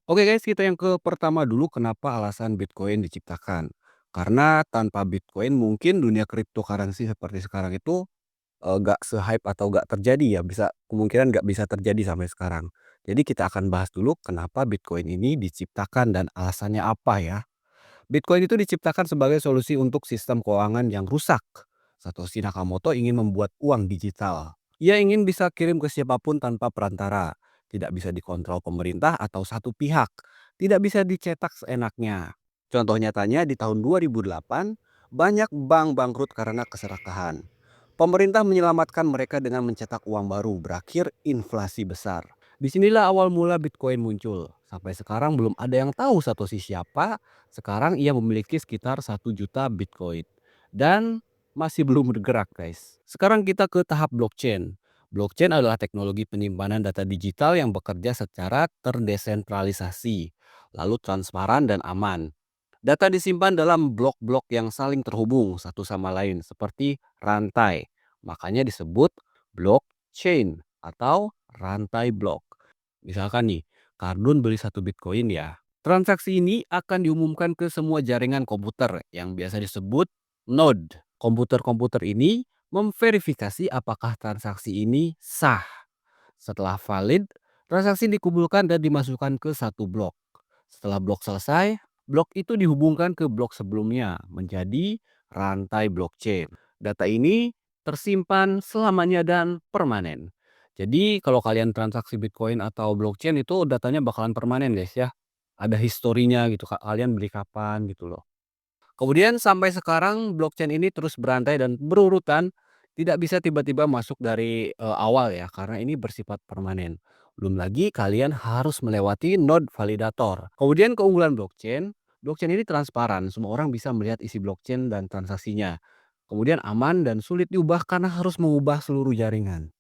Oke guys, kita yang ke pertama dulu kenapa alasan Bitcoin diciptakan. Karena tanpa Bitcoin mungkin dunia cryptocurrency seperti sekarang itu nggak se-hype atau nggak terjadi ya, kemungkinan nggak bisa terjadi sampai sekarang. Jadi kita akan bahas dulu kenapa Bitcoin ini diciptakan dan alasannya apa ya. Bitcoin itu diciptakan sebagai solusi untuk sistem keuangan yang rusak. Satoshi Nakamoto ingin membuat uang digital. Ia ingin bisa kirim ke siapapun tanpa perantara. Tidak bisa dikontrol pemerintah atau satu pihak. Tidak bisa dicetak seenaknya. Contoh nyatanya di tahun 2008, banyak bank bangkrut karena keserakahan. Pemerintah menyelamatkan mereka dengan mencetak uang baru, berakhir inflasi besar. Disinilah awal mula Bitcoin muncul. Sampai sekarang belum ada yang tahu Satoshi siapa. Sekarang ia memiliki sekitar 1 juta Bitcoin. Dan masih belum bergerak guys. Sekarang kita ke tahap blockchain. Blockchain adalah teknologi penyimpanan data digital yang bekerja secara terdesentralisasi, lalu transparan dan aman. Data disimpan dalam blok-blok yang saling terhubung satu sama lain seperti rantai. Makanya disebut blockchain atau rantai blok. Misalkan nih, Kardun beli 1 Bitcoin ya. Transaksi ini akan diumumkan ke semua jaringan komputer yang biasa disebut node. Komputer-komputer ini memverifikasi apakah transaksi ini sah. Setelah valid, transaksi dikumpulkan dan dimasukkan ke satu blok. Setelah blok selesai, blok itu dihubungkan ke blok sebelumnya menjadi rantai blockchain. Data ini tersimpan selamanya dan permanen. Jadi kalau kalian transaksi Bitcoin atau blockchain itu datanya bakalan permanen guys ya. Ada historinya gitu, kalian beli kapan gitu loh. Kemudian sampai sekarang blockchain ini terus berantai dan berurutan, tidak bisa tiba-tiba masuk dari awal ya karena ini bersifat permanen. Belum lagi kalian harus melewati node validator. Kemudian keunggulan blockchain, blockchain ini transparan, semua orang bisa melihat isi blockchain dan transaksinya. Kemudian aman dan sulit diubah karena harus mengubah seluruh jaringan.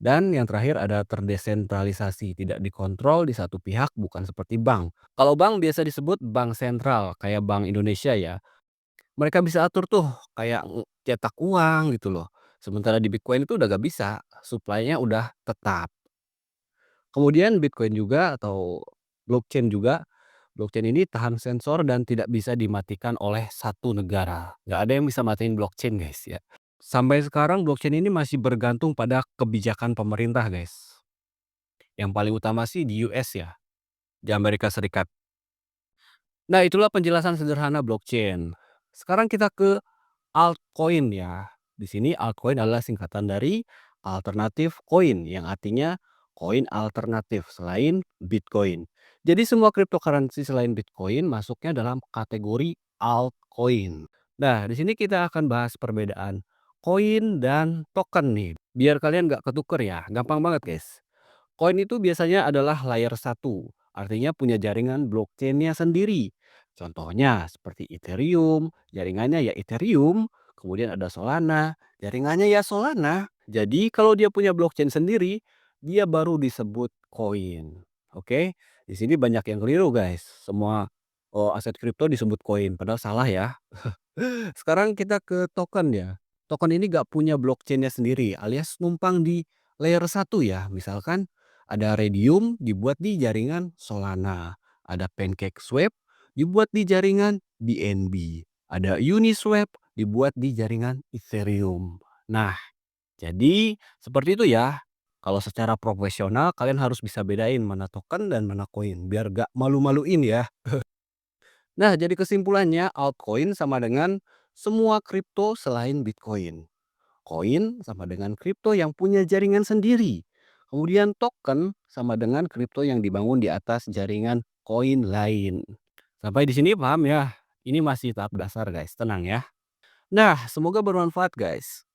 Dan yang terakhir ada terdesentralisasi, tidak dikontrol di satu pihak bukan seperti bank. Kalau bank biasa disebut bank sentral kayak Bank Indonesia ya. Mereka bisa atur tuh kayak cetak uang gitu loh. Sementara di Bitcoin itu udah gak bisa, supply-nya udah tetap. Kemudian Bitcoin juga atau blockchain juga, blockchain ini tahan sensor dan tidak bisa dimatikan oleh satu negara. Nggak ada yang bisa matiin blockchain guys ya. Sampai sekarang blockchain ini masih bergantung pada kebijakan pemerintah guys. Yang paling utama sih di US ya, di Amerika Serikat. Nah itulah penjelasan sederhana blockchain. Sekarang kita ke altcoin ya. Di sini altcoin adalah singkatan dari alternatif koin yang artinya koin alternatif selain Bitcoin. Jadi semua cryptocurrency selain Bitcoin masuknya dalam kategori altcoin. Nah, di sini kita akan bahas perbedaan koin dan token nih. Biar kalian nggak ketuker ya, gampang banget guys. Koin itu biasanya adalah layer satu, artinya punya jaringan blockchain-nya sendiri. Contohnya seperti Ethereum, jaringannya ya Ethereum, kemudian ada Solana, jaringannya ya Solana. Jadi kalau dia punya blockchain sendiri, dia baru disebut koin. Oke, di sini banyak yang keliru guys. Semua aset kripto disebut koin, padahal salah ya. Sekarang kita ke token ya. Token ini gak punya blockchain-nya sendiri alias numpang di layer satu ya. Misalkan ada Redium dibuat di jaringan Solana. Ada PancakeSwap dibuat di jaringan BNB. Ada Uniswap dibuat di jaringan Ethereum. Nah, jadi seperti itu ya. Kalau secara profesional kalian harus bisa bedain mana token dan mana koin biar gak malu-maluin ya. Nah, jadi kesimpulannya altcoin sama dengan semua kripto selain Bitcoin. Koin sama dengan kripto yang punya jaringan sendiri. Kemudian token sama dengan kripto yang dibangun di atas jaringan koin lain. Sampai di sini paham ya? Ini masih tahap dasar guys, tenang ya. Nah, semoga bermanfaat guys.